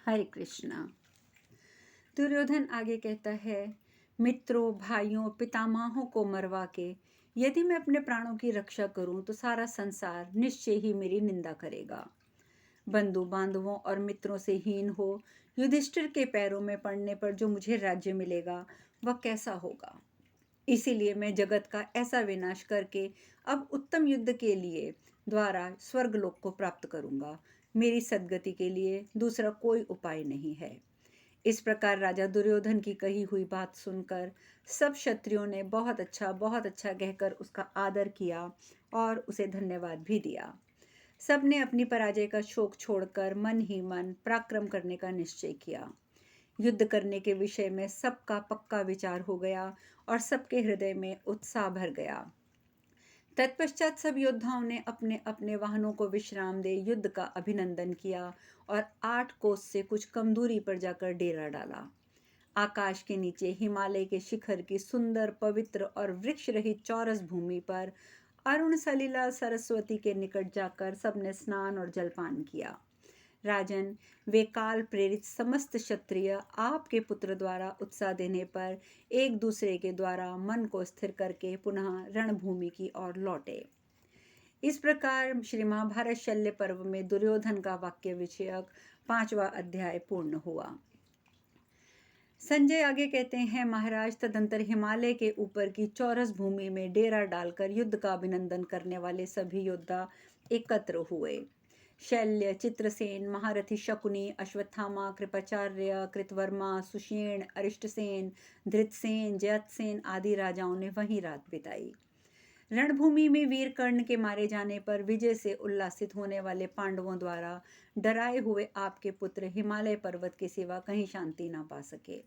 हरे कृष्णा। दुर्योधन आगे कहता है, मित्रों, भाइयों, पितामहों को मरवा के यदि मैं अपने प्राणों की रक्षा करूं तो सारा संसार निश्चय ही मेरी निंदा करेगा। बंधु बांधवों और मित्रों से हीन हो युधिष्ठिर के पैरों में पड़ने पर जो मुझे राज्य मिलेगा वह कैसा होगा। इसीलिए मैं जगत का ऐसा विनाश करके अब उत्तम युद्ध के लिए द्वारा स्वर्गलोक को प्राप्त करूंगा। मेरी सद्गति के लिए दूसरा कोई उपाय नहीं है। इस प्रकार राजा दुर्योधन की कही हुई बात सुनकर सब क्षत्रियों ने बहुत अच्छा कहकर उसका आदर किया और उसे धन्यवाद भी दिया। सबने अपनी पराजय का शोक छोड़कर मन ही मन पराक्रम करने का निश्चय किया। युद्ध करने के विषय में सबका पक्का विचार हो गया और सबके हृदय में उत्साह भर गया। तत्पश्चात सब योद्धाओं ने अपने अपने वाहनों को विश्राम दे युद्ध का अभिनंदन किया और 8 कोस से कुछ कम दूरी पर जाकर डेरा डाला। आकाश के नीचे हिमालय के शिखर की सुंदर, पवित्र और वृक्ष रहित चौरस भूमि पर अरुण सलिला सरस्वती के निकट जाकर सबने स्नान और जलपान किया। राजन, वे काल प्रेरित समस्त क्षत्रिय आपके पुत्र द्वारा उत्साह देने पर एक दूसरे के द्वारा मन को स्थिर करके पुनः रणभूमि की ओर लौटे। इस प्रकार श्री महाभारत शल्य पर्व में दुर्योधन का वाक्य विषयक 5वां अध्याय पूर्ण हुआ। संजय आगे कहते हैं, महाराज, तदंतर हिमालय के ऊपर की चौरस भूमि में डेरा डालकर युद्ध का अभिनंदन करने वाले सभी योद्धा एकत्र हुए। शल्य, चित्रसेन, महारथी शकुनी, अश्वत्थामा, कृपाचार्य, कृतवर्मा, सुषेण, अरिष्टसेन, धृतसेन, जयद्रथसेन आदि राजाओं ने वहीं रात बिताई। रणभूमि में वीर कर्ण के मारे जाने पर विजय से उल्लासित होने वाले पांडवों द्वारा डराए हुए आपके पुत्र हिमालय पर्वत के सिवा कहीं शांति न पा सके।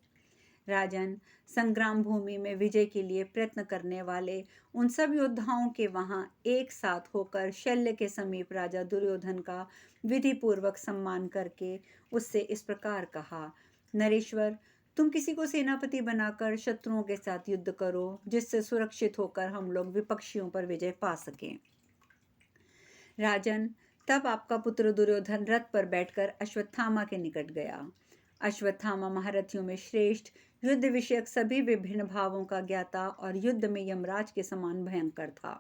राजन, संग्राम भूमि में विजय के लिए प्रयत्न करने वाले उन सब योद्धाओं के वहां एक साथ होकर शल्य के समीप राजा दुर्योधन का विधि पूर्वक सम्मान करके उससे इस प्रकार कहा, नरेश्वर, तुम किसी को सेनापति बनाकर शत्रुओं के साथ युद्ध करो, जिससे सुरक्षित होकर हम लोग विपक्षियों पर विजय पा सकें। राजन, तब आपका पुत्र दुर्योधन रथ पर बैठकर अश्वत्थामा के निकट गया। अश्वत्थामा महारथियों में श्रेष्ठ, युद्ध विषयक सभी विभिन्न भावों का ज्ञाता और युद्ध में यमराज के समान भयंकर था।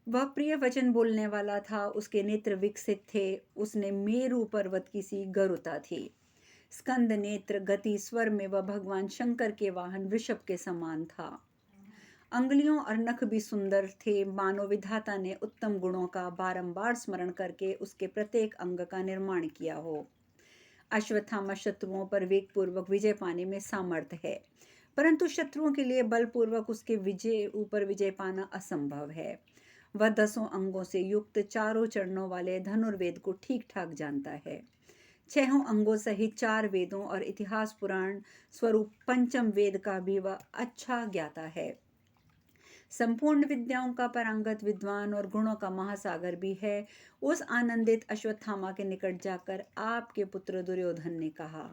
वह प्रिय वचन बोलने वाला था, उसके नेत्र विकसित थे, उसने मेरु पर्वत की सी गरुता थी। स्कंद नेत्र, गति, स्वर में वह भगवान शंकर के वाहन वृषभ के समान था। अंगुलियों और नख भी सुंदर थे, मानो विधाता ने उत्तम गुणों का बारंबार स्मरण करके उसके प्रत्येक अंग का निर्माण किया हो। अश्वत्थामा शत्रुओं पर वेग पूर्वक विजय पाने में सामर्थ्य है, परंतु शत्रुओं के लिए बलपूर्वक उसके ऊपर विजय पाना असंभव है। वह 10 अंगों से युक्त चारों चरणों वाले धनुर्वेद को ठीक ठाक जानता है। 6 अंगों सहित 4 वेदों और इतिहास पुराण स्वरूप पंचम वेद का भी वह अच्छा ज्ञाता है। संपूर्ण विद्याओं का पारंगत विद्वान और गुणों का महासागर भी है। उस आनंदित अश्वत्थामा के निकट जाकर आपके पुत्र दुर्योधन ने कहा,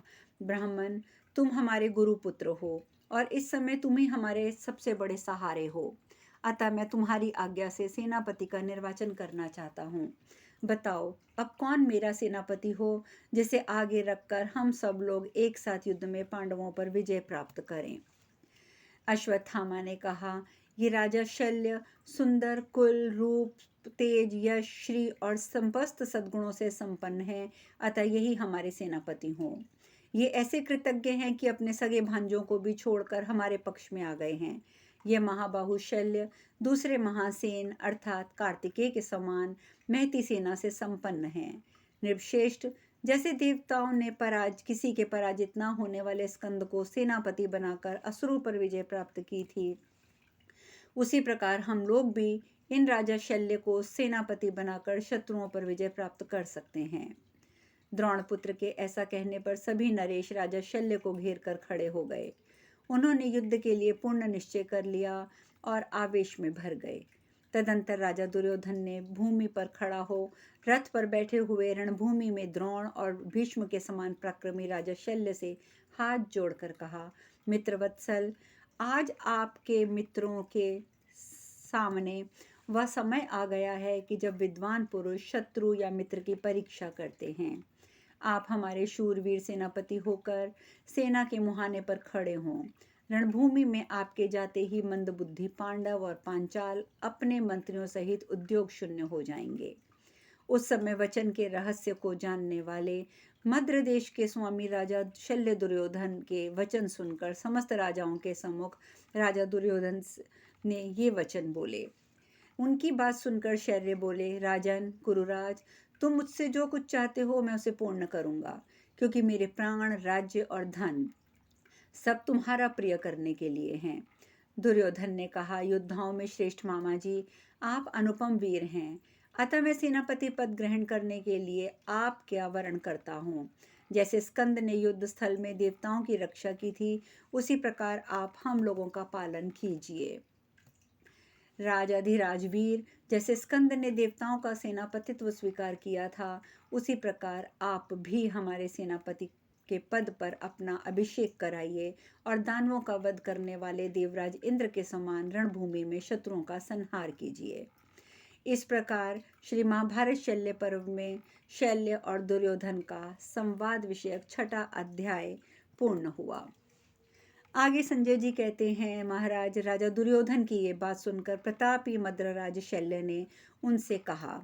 ब्राह्मण, तुम हमारे गुरु पुत्र हो और इस समय तुम ही हमारे सबसे बड़े सहारे हो, अतः मैं तुम्हारी आज्ञा से सेनापति का निर्वाचन करना चाहता हूँ। बताओ, अब कौन मेरा सेनापति हो, जिसे आगे रखकर हम सब लोग एक साथ युद्ध में पांडवों पर विजय प्राप्त करें। अश्वत्थामा ने कहा, ये राजा शल्य सुंदर, कुल, रूप, तेज, यश, श्री और समस्त सद्गुणों से संपन्न है, अतः यही हमारे सेनापति हों। ये ऐसे कृतज्ञ हैं कि अपने सगे भांजों को भी छोड़कर हमारे पक्ष में आ गए हैं। यह महाबाहु शल्य दूसरे महासेन अर्थात कार्तिकेय के समान महती सेना से संपन्न हैं। निर्वश्रेष्ठ, जैसे देवताओं ने किसी के पराजित न होने वाले स्कंद को सेनापति बनाकर असुरों पर विजय प्राप्त की थी, उसी प्रकार हम लोग भी इन राजा शल्य को सेनापति बनाकर शत्रुओं पर विजय प्राप्त कर सकते हैं। द्रोणपुत्र के ऐसा कहने पर सभी नरेश राजा शल्य को घेर कर खड़े हो गए। उन्होंने युद्ध के लिए पूर्ण निश्चय कर लिया और आवेश में भर गए। तदंतर राजा दुर्योधन ने भूमि पर खड़ा हो रथ पर बैठे हुए रणभूमि में द्रोण और भीष्म के समान पराक्रमी राजा शल्य से हाथ जोड़कर कहा, मित्रवत्सल, आज आपके मित्रों के सामने वह समय आ गया है कि जब विद्वान पुरुष शत्रु या मित्र की परीक्षा करते हैं। आप हमारे शूरवीर सेनापति होकर सेना के मुहाने पर खड़े हों। रणभूमि में आपके जाते ही मंदबुद्धि पांडव और पांचाल अपने मंत्रियों सहित उद्योग शून्य हो जाएंगे। उस समय वचन के रहस्य को जानने वाले मद्र देश के स्वामी राजा शल्य दुर्योधन के वचन सुनकर समस्त राजाओं के सम्मुख राजा दुर्योधन ने ये वचन बोले। उनकी बात सुनकर शल्य बोले, राजन कुरुराज, तुम मुझसे जो कुछ चाहते हो मैं उसे पूर्ण करूंगा, क्योंकि मेरे प्राण, राज्य और धन सब तुम्हारा प्रिय करने के लिए हैं। दुर्योधन ने कहा, योद्धाओं में श्रेष्ठ मामा जी, आप अनुपम वीर हैं, अतः मैं सेनापति पद ग्रहण करने के लिए आप क्या वर्ण करता हूँ। जैसे स्कंद ने युद्ध स्थल में देवताओं की रक्षा की थी, उसी प्रकार आप हम लोगों का पालन कीजिए। राजाधिराज वीर, जैसे स्कंद ने देवताओं का सेनापतित्व स्वीकार किया था, उसी प्रकार आप भी हमारे सेनापति के पद पर अपना अभिषेक कराइए और दानवों का वध करने वाले देवराज इंद्र के समान रणभूमि में शत्रुओं का संहार कीजिए। इस प्रकार श्री महाभारत शल्य पर्व में शल्य और दुर्योधन का संवाद विषयक 6वां अध्याय पूर्ण हुआ। आगे संजय जी कहते हैं, महाराज, राजा दुर्योधन की ये बात सुनकर प्रतापी मद्रराज शल्य ने उनसे कहा,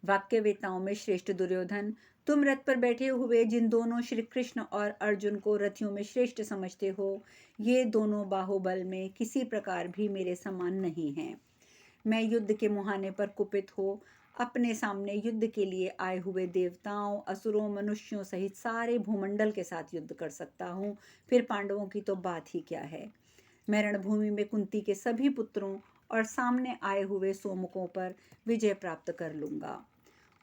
वाक्यवेताओं में श्रेष्ठ दुर्योधन, तुम रथ पर बैठे हुए जिन दोनों श्री कृष्ण और अर्जुन को रथियों में श्रेष्ठ समझते हो, ये दोनों बाहुबल में किसी प्रकार भी मेरे समान नहीं हैं। मैं युद्ध के मुहाने पर कुपित हो अपने सामने युद्ध के लिए आए हुए देवताओं, असुरों, मनुष्यों सहित सारे भूमंडल के साथ युद्ध कर सकता हूँ, फिर पांडवों की तो बात ही क्या है। मैं रणभूमि में कुंती के सभी पुत्रों और सामने आए हुए सोमकों पर विजय प्राप्त कर लूंगा।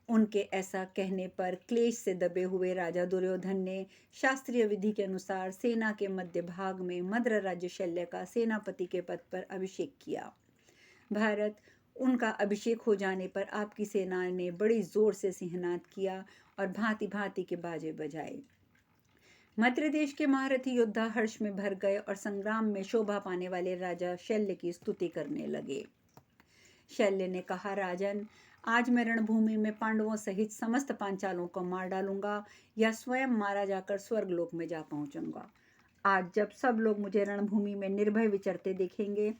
उनके ऐसा कहने पर क्लेश से दबे हुए राजा दुर्योधन ने शास्त्रीय विधि के अनुसार सेना के मध्य भाग में मद्र राज्य शल्य का सेनापति के पद पर अभिषेक किया। भारत, उनका अभिषेक हो जाने पर आपकी सेना ने बड़ी जोर से सिंहनाद किया और भांति भांति के बाजे बजाए। मद्र देश के महारथी योद्धा हर्ष में भर गए और संग्राम में शोभा पाने वाले राजा शल्य की स्तुति करने लगे। शल्य ने कहा, राजन, आज मैं रणभूमि में पांडवों सहित समस्त पांचालों को मार डालूंगा या स्वयं मारा जाकर स्वर्गलोक में जा पहुंचूंगा। आज जब सब लोग मुझे रणभूमि में निर्भय विचरते देखेंगे,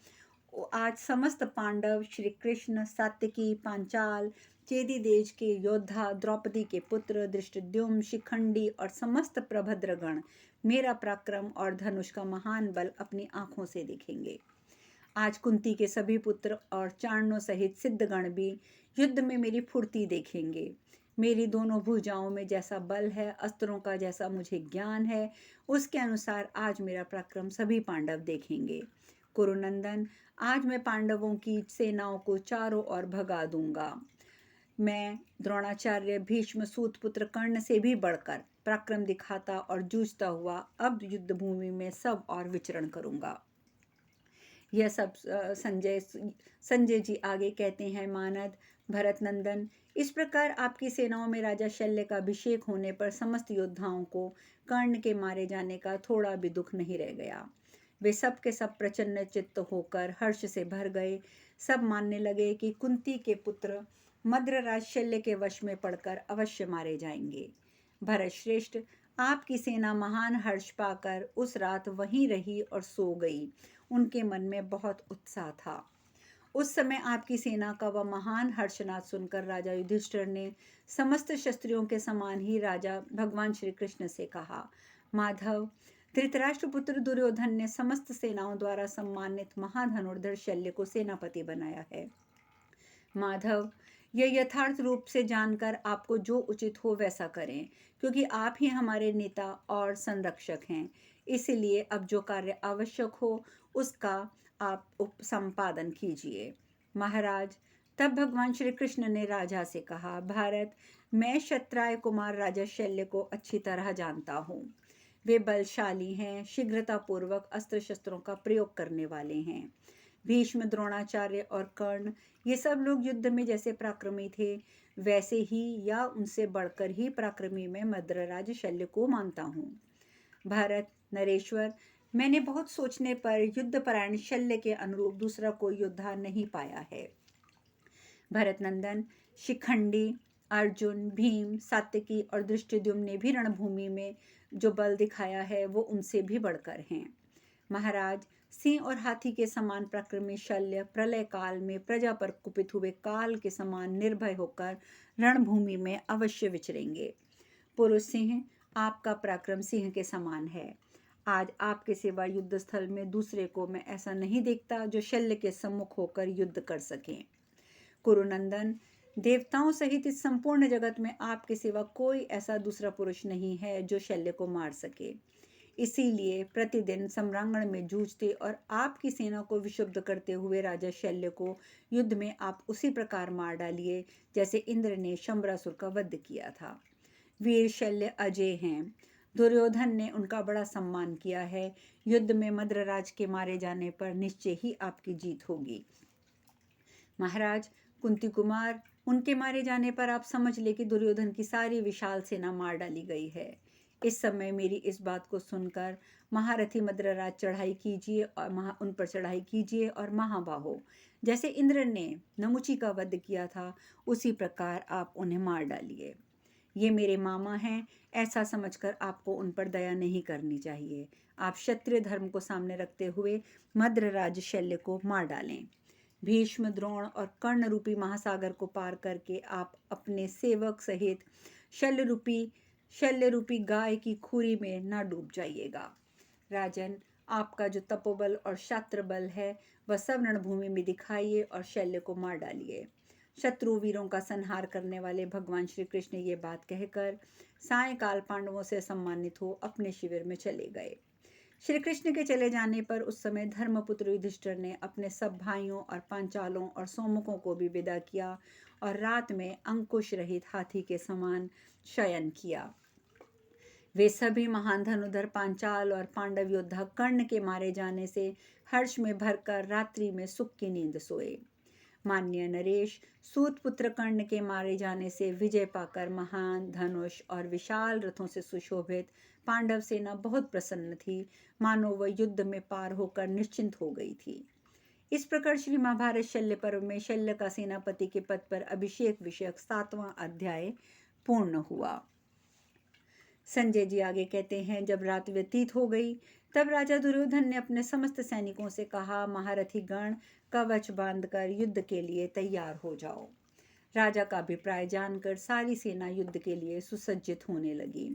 आज समस्त पांडव, श्री कृष्ण, सात्यकी, पांचाल, चेदी देश के योद्धा, द्रौपदी के पुत्र, धृष्टद्युम्न, शिखंडी और समस्त प्रभद्रगण मेरा पराक्रम और धनुष का महान बल अपनी आंखों से देखेंगे। आज कुंती के सभी पुत्र और चारणों सहित सिद्धगण भी युद्ध में मेरी फुर्ती देखेंगे। मेरी दोनों भुजाओं में जैसा बल है, अस्त्रों का जैसा मुझे ज्ञान है, उसके अनुसार आज मेरा पराक्रम सभी पांडव देखेंगे। कुरुनंदन, आज मैं पांडवों की सेनाओं को चारों ओर भगा दूंगा। मैं द्रोणाचार्य, भीष्म, सूत पुत्र कर्ण से भी बढ़कर पराक्रम दिखाता और जूझता हुआ अब युद्ध भूमि में सब और विचरण करूंगा। यह सब संजय जी आगे कहते हैं, मानद, भरत नंदन, इस प्रकार आपकी सेनाओं में राजा शल्य का अभिषेक होने पर समस्त योद्धाओं को कर्ण के मारे जाने का थोड़ा भी दुख नहीं रह गया। वे सब के सब प्रचन्न चित्त होकर हर्ष से भर गए। सब मानने लगे कि कुंती के पुत्र मद्रराज शल्य के वश में पड़कर अवश्य मारे जाएंगे। भरत श्रेष्ठ, आपकी सेना महान हर्ष पाकर उस रात वहीं रही और सो गई। उनके मन में बहुत उत्साह था। उस समय आपकी सेना का वह महान हर्षनाद सुनकर राजा युधिष्ठिर ने समस्त क्षत्रियों के समान ही राजा भगवान श्री कृष्ण से कहा, माधव, धृतराष्ट्र पुत्र दुर्योधन ने समस्त सेनाओं द्वारा सम्मानित महाधनुर्धर शल्य को सेनापति बनाया है। माधव, यह यथार्थ रूप से जानकर आपको जो उचित हो वैसा करें, क्योंकि आप ही हमारे नेता और संरक्षक हैं। इसलिए अब जो कार्य आवश्यक हो उसका आप संपादन कीजिए। महाराज, तब भगवान श्री कृष्ण ने राजा से कहा, भारत, मैं क्षत्रिय कुमार राजा शल्य को अच्छी तरह जानता हूँ। वे बलशाली हैं, शीघ्रतापूर्वक अस्त्र शस्त्रों का प्रयोग करने वाले हैं। भीष्म, द्रोणाचार्य और कर्ण, ये सब लोग युद्ध में जैसे पराक्रमी थे, वैसे ही या उनसे बढ़कर ही पराक्रमी मैं मद्रराज शल्य को मानता हूँ। भारत नरेश्वर, मैंने बहुत सोचने पर युद्धपरायण शल्य के अनुरूप दूसरा कोई योद्धा नहीं पाया है। भरत नंदन, शिखंडी अर्जुन, भीम, सात्यकी और धृष्टद्युम्न ने भी रणभूमि में जो बल दिखाया है वो उनसे भी बढ़कर हैं। महाराज, सिंह और हाथी के समान पराक्रमी शल्य प्रलय काल में प्रजा पर कुपित हुए काल के समान निर्भय होकर रणभूमि में अवश्य विचरेंगे। पुरुष सिंह, आपका पराक्रम सिंह के समान है। आज आपके सिवा युद्ध स्थल में दूसरे को मैं ऐसा नहीं देखता जो शल्य के सम्मुख होकर युद्ध कर सके। कुरुनंदन, देवताओं सहित इस संपूर्ण जगत में आपके सिवा कोई ऐसा दूसरा पुरुष नहीं है जो शल्य को मार सके। इसीलिए प्रतिदिन सम्रांगण में जूझते और आपकी सेना को विक्षुब्ध करते हुए राजा शल्य को युद्ध में आप उसी प्रकार मार डालिए जैसे इंद्र ने शंबरासुर का वध किया था। वीर शल्य अजय हैं। दुर्योधन ने उनका बड़ा सम्मान किया है। युद्ध में मद्रराज के मारे जाने पर निश्चय ही आपकी जीत होगी। महाराज, कुंती कुमार, उनके मारे जाने पर आप समझ ले कि दुर्योधन की सारी विशाल सेना मार डाली गई है। इस समय मेरी इस बात को सुनकर महारथी मद्रराज चढ़ाई कीजिए और उन पर चढ़ाई कीजिए और महाबाहो, जैसे इंद्र ने नमुची का वध किया था उसी प्रकार आप उन्हें मार डालिए। ये मेरे मामा हैं, ऐसा समझकर आपको उन पर दया नहीं करनी चाहिए। आप क्षत्रिय धर्म को सामने रखते हुए मद्रराज शल्य को मार डालें। भीष्म, द्रोण और कर्ण रूपी महासागर को पार करके आप अपने सेवक सहित शल्य रूपी गाय की खुरी में न डूब जाइएगा। राजन, आपका जो तपोबल और शास्त्र बल है वह सब रणभूमि में दिखाइए और शल्य को मार डालिए। शत्रु वीरों का संहार करने वाले भगवान श्री कृष्ण ये बात कहकर सायंकाल पांडवों से सम्मानित हो अपने शिविर में चले गए। श्री कृष्ण के चले जाने पर उस समय धर्मपुत्र युधिष्ठिर ने अपने सब भाइयों और पांचालों और सौमुखों को भी विदा किया और रात में अंकुश रहित हाथी के समान शयन किया। वे सभी महान धनुधर पांचाल और पांडव योद्धा कर्ण के मारे जाने से हर्ष में भरकर रात्रि में सुख की नींद सोए। मान्य नरेश, सूत पुत्र कर्ण के मारे जाने से विजय पाकर महान धनुष और विशाल रथों से सुशोभित पांडव सेना बहुत प्रसन्न थी, मानो वह युद्ध में पार होकर निश्चिंत हो गई थी। इस प्रकार श्री महाभारत शल्य पर्व में शल्य का सेनापति के पद पर अभिषेक विषयक 7वां अध्याय पूर्ण हुआ। संजय जी आगे कहते हैं, जब रात व्यतीत हो गई तब राजा दुर्योधन ने अपने समस्त सैनिकों से कहा, महारथी गण कवच बांधकर युद्ध के लिए तैयार हो जाओ। राजा का अभिप्राय जानकर सारी सेना युद्ध के लिए सुसज्जित होने लगी।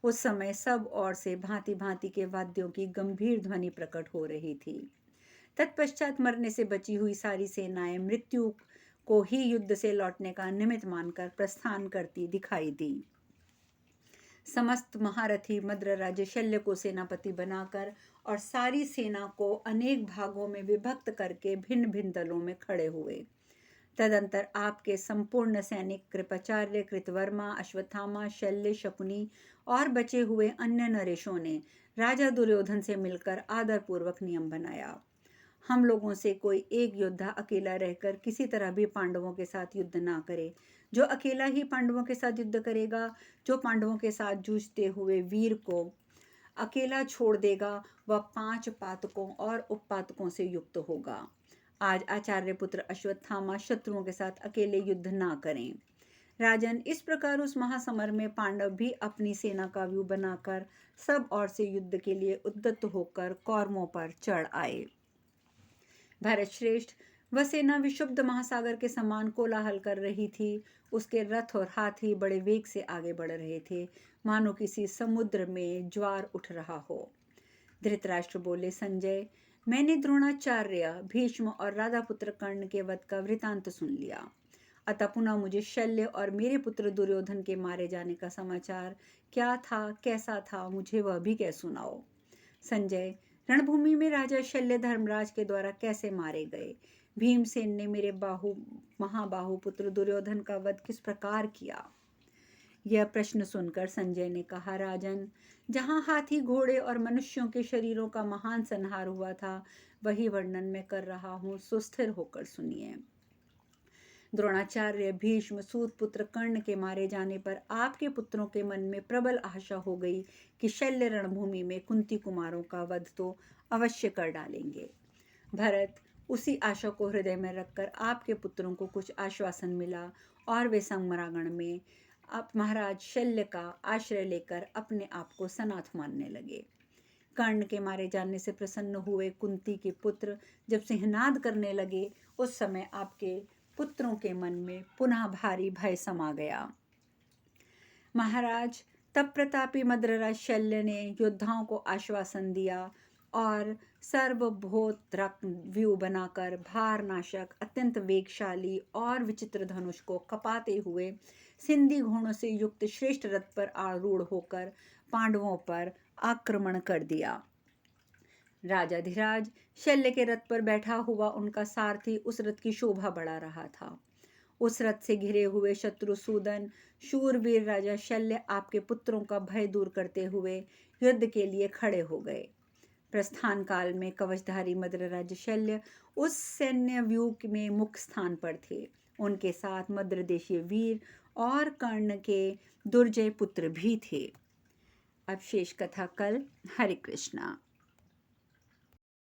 उस समय सब ओर से भांति भांति के वाद्यों की गंभीर ध्वनि प्रकट हो रही थी। तत्पश्चात मरने से बची हुई सारी सेनाएं मृत्यु को ही युद्ध से लौटने का निमित्त मानकर प्रस्थान करती दिखाई दी। समस्त महारथी मद्रराज शल्य को सेनापति बनाकर और सारी सेना को अनेक भागों में विभक्त करके भिन्न भिन्न दलों में खड़े हुए। तदंतर आपके संपूर्ण सैनिक कृपाचार्य, कृतवर्मा, अश्वत्थामा, शल्य, शकुनी और बचे हुए अन्य नरेशों ने राजा दुर्योधन से मिलकर आदरपूर्वक नियम बनाया। हम लोगों से कोई एक योद्धा अकेला रहकर किसी तरह भी पांडवों के साथ युद्ध ना करे। जो अकेला ही पांडवों के साथ युद्ध करेगा, जो पांडवों के साथ जूझते हुए वीर को अकेला छोड़ देगा, वह 5 पातकों और उपपातकों से युक्त होगा। आज आचार्य पुत्र अश्वत्थामा शत्रुओं के साथ अकेले युद्ध ना करें। राजन, इस प्रकार उस महासमर में पांडव भी अपनी सेना का व्यू बनाकर सब ओर से युद्ध के लिए उद्यत होकर कौरवों पर चढ़ आए। भरत श्रेष्ठ, वह सेना विशुद्ध महासागर के समान कोलाहल कर रही थी। उसके रथ और हाथी बड़े वेग से आगे बढ़ रहे थे, मानो किसी समुद्र में ज्वार उठ रहा हो। धृतराष्ट्र बोले, संजय, मैंने द्रोणाचार्य, भीष्म और राधापुत्र कर्ण के वध का वृतांत सुन लिया। अतः पुनः मुझे शल्य और मेरे पुत्र दुर्योधन के मारे जाने का समाचार क्या था, कैसा था, मुझे वह भी कह सुनाओ। संजय, रणभूमि में राजा शल्य धर्मराज के द्वारा कैसे मारे गए, भीमसेन ने मेरे महाबाहु पुत्र दुर्योधन का वध किस प्रकार किया। यह प्रश्न सुनकर संजय ने कहा, राजन, जहाँ हाथी, घोड़े और मनुष्यों के शरीरों का महान संहार हुआ था वही वर्णन मैं कर रहा हूँ, सुस्थिर होकर सुनिए। द्रोणाचार्य, भीष्म, सूत पुत्र कर्ण के मारे जाने पर आपके पुत्रों के मन में प्रबल आशा हो गई कि शल्य रणभूमि में कुंती कुमारों का वध तो अवश्य कर डालेंगे। भरत, उसी आशा को हृदय में रखकर आपके पुत्रों को कुछ आश्वासन मिला और वे संगमरागण में अब महाराज शल्य का आश्रय लेकर अपने आप को सनाथ मानने लगे। कर्ण के मारे जाने से प्रसन्न हुए कुंती के पुत्र जब सिंहनाद करने लगे, उस समय आपके पुत्रों के मन में पुनः भारी भय समा गया। महाराज तब प्रतापी मद्रराज शल्य ने योद्धाओं को आश्वासन दिया और सर्वभूत व्यू बनाकर भारनाशक अत्यंत वेगशाली और विचित्र धनुष को कपाते हुए सिंधी घोड़ों से युक्त श्रेष्ठ रथ पर आरूढ़ होकर पांडवों पर आक्रमण कर दिया। राजाधिराज शल्य के रथ पर बैठा हुआ उनका सारथी उस रथ की शोभा बढ़ा रहा था। उस रथ से घिरे हुए शत्रुसूदन शूरवीर राजा शल्य आपके पुत्रों का भय दूर करते हुए युद्ध के लिए खड़े हो गए। प्रस्थान काल में कवचधारी मद्रराज शल्य उस सैन्य व्यूह में मुख्य स्थान पर थे। उनके साथ मद्र देशीय वीर और कर्ण के दुर्जय पुत्र भी थे। अब शेष कथा कल। हरे कृष्णा।